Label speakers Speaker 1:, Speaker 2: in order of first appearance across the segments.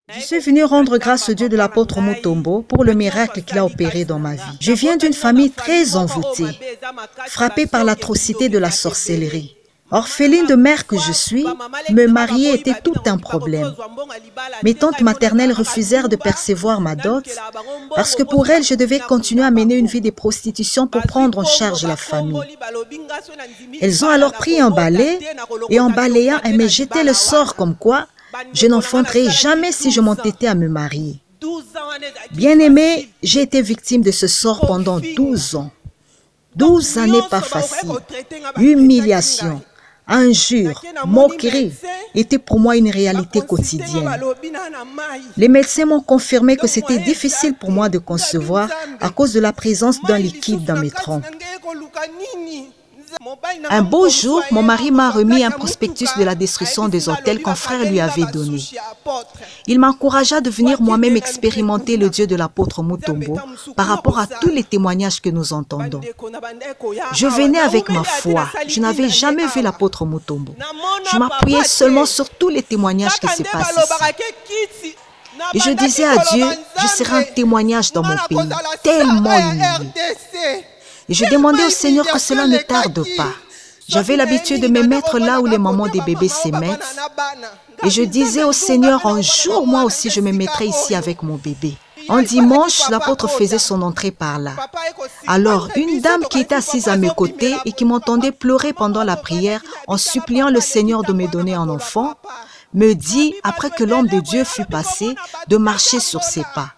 Speaker 1: Je suis venue rendre grâce au Dieu de l'apôtre Mutombo pour le miracle qu'il a opéré dans ma vie. Je viens d'une famille très envoûtée, frappée par l'atrocité de la sorcellerie. Orpheline de mère que je suis, me marier était tout un problème. Mes tantes maternelles refusèrent de percevoir ma dot parce que pour elles, je devais continuer à mener une vie de prostitution pour prendre en charge la famille. Elles ont alors pris un balai et en balayant, elles me jetaient le sort comme quoi je n'enfanterai jamais si je m'entêtais à me marier. Bien aimé, j'ai été victime de ce sort pendant 12 ans. 12 années pas faciles. Humiliation, injures, moqueries étaient pour moi une réalité quotidienne. Les médecins m'ont confirmé que c'était difficile pour moi de concevoir à cause de la présence d'un liquide dans mes trompes. Un beau jour, mon mari m'a remis un prospectus de la destruction des hôtels qu'un frère lui avait donné. Il m'encouragea de venir moi-même expérimenter le Dieu de l'apôtre Mutombo par rapport à tous les témoignages que nous entendons. Je venais avec ma foi. Je n'avais jamais vu l'apôtre Mutombo. Je m'appuyais seulement sur tous les témoignages qui se passent ici. Et je disais à Dieu, je serai un témoignage dans mon pays, tellement humilié. Et je demandais au Seigneur que cela ne tarde pas. J'avais l'habitude de me mettre là où les mamans des bébés se mettent. Et je disais au Seigneur, un jour, moi aussi, je me mettrai ici avec mon bébé. Un dimanche, l'apôtre faisait son entrée par là. Alors, une dame qui était assise à mes côtés et qui m'entendait pleurer pendant la prière en suppliant le Seigneur de me donner un enfant, me dit, après que l'homme de Dieu fut passé, de marcher sur ses pas.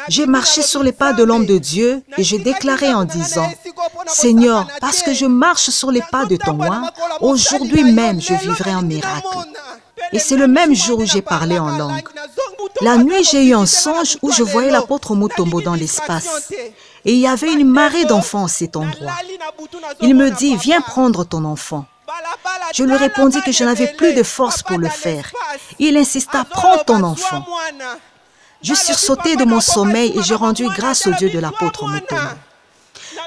Speaker 1: J'ai marché sur les pas de l'homme de Dieu et je déclarais en disant, « Seigneur, parce que je marche sur les pas de ton roi, aujourd'hui même je vivrai un miracle. » Et c'est le même jour où j'ai parlé en langue. La nuit, j'ai eu un songe où je voyais l'apôtre Mutombo dans l'espace. Et il y avait une marée d'enfants à cet endroit. Il me dit, « Viens prendre ton enfant. » Je lui répondis que je n'avais plus de force pour le faire. Il insista, « Prends ton enfant. » Je sursautais de mon sommeil et j'ai rendu grâce au Dieu de l'apôtre Mutombo.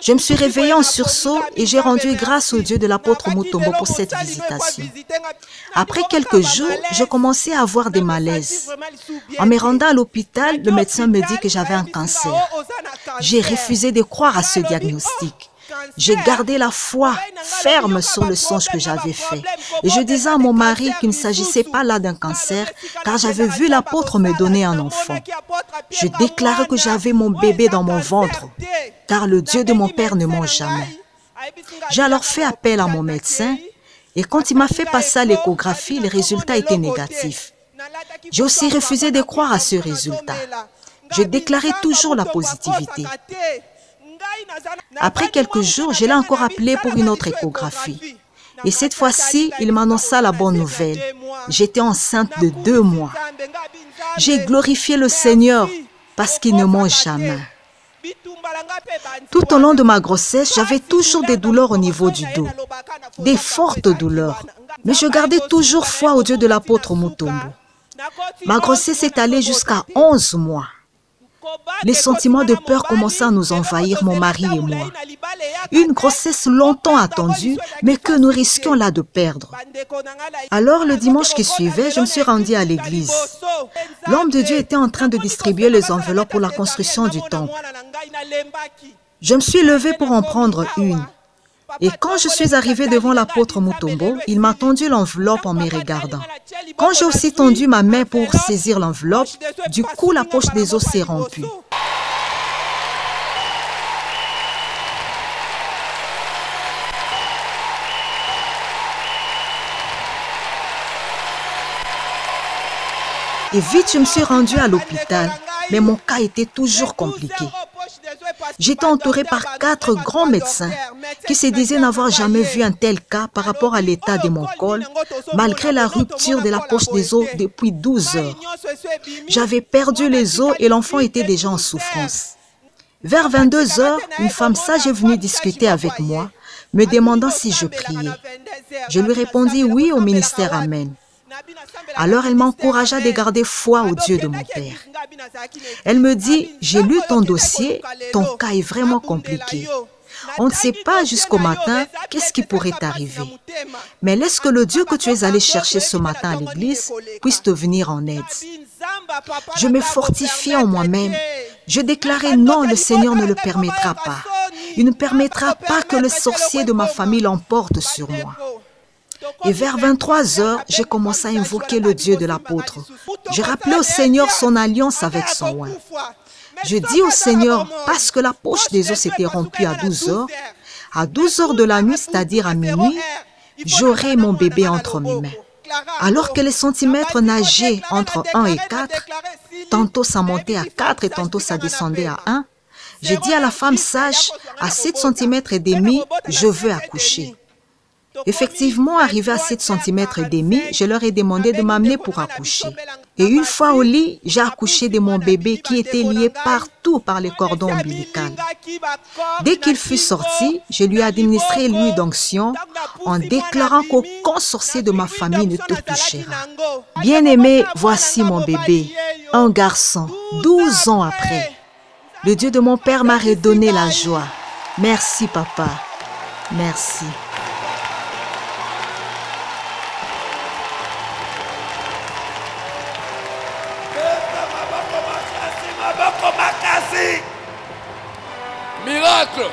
Speaker 1: Je me suis réveillée en sursaut et j'ai rendu grâce au Dieu de l'apôtre Mutombo pour cette visitation. Après quelques jours, je commençais à avoir des malaises. En me rendant à l'hôpital, le médecin me dit que j'avais un cancer. J'ai refusé de croire à ce diagnostic. J'ai gardé la foi ferme sur le songe que j'avais fait. Et je disais à mon mari qu'il ne s'agissait pas là d'un cancer, car j'avais vu l'apôtre me donner un enfant. Je déclarais que j'avais mon bébé dans mon ventre, car le Dieu de mon père ne ment jamais. J'ai alors fait appel à mon médecin, et quand il m'a fait passer à l'échographie, les résultats étaient négatifs. J'ai aussi refusé de croire à ce résultat. Je déclarais toujours la positivité. Après quelques jours, je l'ai encore appelé pour une autre échographie. Et cette fois-ci, il m'annonça la bonne nouvelle. J'étais enceinte de 2 mois. J'ai glorifié le Seigneur parce qu'il ne ment jamais. Tout au long de ma grossesse, j'avais toujours des douleurs au niveau du dos. Des fortes douleurs. Mais je gardais toujours foi au Dieu de l'apôtre Mutombo. Ma grossesse est allée jusqu'à 11 mois. Les sentiments de peur commençaient à nous envahir, mon mari et moi. Une grossesse longtemps attendue, mais que nous risquions là de perdre. Alors, le dimanche qui suivait, je me suis rendue à l'église. L'homme de Dieu était en train de distribuer les enveloppes pour la construction du temple. Je me suis levée pour en prendre une. Et quand je suis arrivée devant l'apôtre Mutombo, il m'a tendu l'enveloppe en me regardant. Quand j'ai aussi tendu ma main pour saisir l'enveloppe, du coup la poche des os s'est rompue. Et vite, je me suis rendue à l'hôpital, mais mon cas était toujours compliqué. J'étais entourée par 4 grands médecins qui se disaient n'avoir jamais vu un tel cas par rapport à l'état de mon col, malgré la rupture de la poche des os depuis 12 heures. J'avais perdu les os et l'enfant était déjà en souffrance. Vers 22 heures, une femme sage est venue discuter avec moi, me demandant si je priais. Je lui répondis oui au ministère Amen. Alors elle m'encouragea de garder foi au Dieu de mon Père. Elle me dit, j'ai lu ton dossier, ton cas est vraiment compliqué. On ne sait pas jusqu'au matin qu'est-ce qui pourrait t'arriver. Mais laisse que le Dieu que tu es allé chercher ce matin à l'église puisse te venir en aide. Je me fortifiais en moi-même. Je déclarais non, le Seigneur ne le permettra pas. Il ne permettra pas que le sorcier de ma famille l'emporte sur moi. Et vers 23 heures, j'ai commencé à invoquer le Dieu de l'apôtre. J'ai rappelé au Seigneur son alliance avec son oint. Je dis au Seigneur, parce que la poche des os s'était rompue à 12 heures de la nuit, c'est-à-dire à minuit, j'aurai mon bébé entre mes mains. Alors que les centimètres nageaient entre 1 et 4, tantôt ça montait à 4 et tantôt ça descendait à 1, j'ai dit à la femme sage, à 7 cm et demi, je veux accoucher. Effectivement, arrivé à 7 cm et demi, je leur ai demandé de m'amener pour accoucher. Et une fois au lit, j'ai accouché de mon bébé qui était lié partout par les cordons ombilicaux. Dès qu'il fut sorti, je lui ai administré l'huile d'onction en déclarant qu'aucun sorcier de ma famille ne te touchera. Bien-aimé, voici mon bébé, un garçon, 12 ans après. Le Dieu de mon père m'a redonné la joie. Merci, papa. Merci.
Speaker 2: Miracle.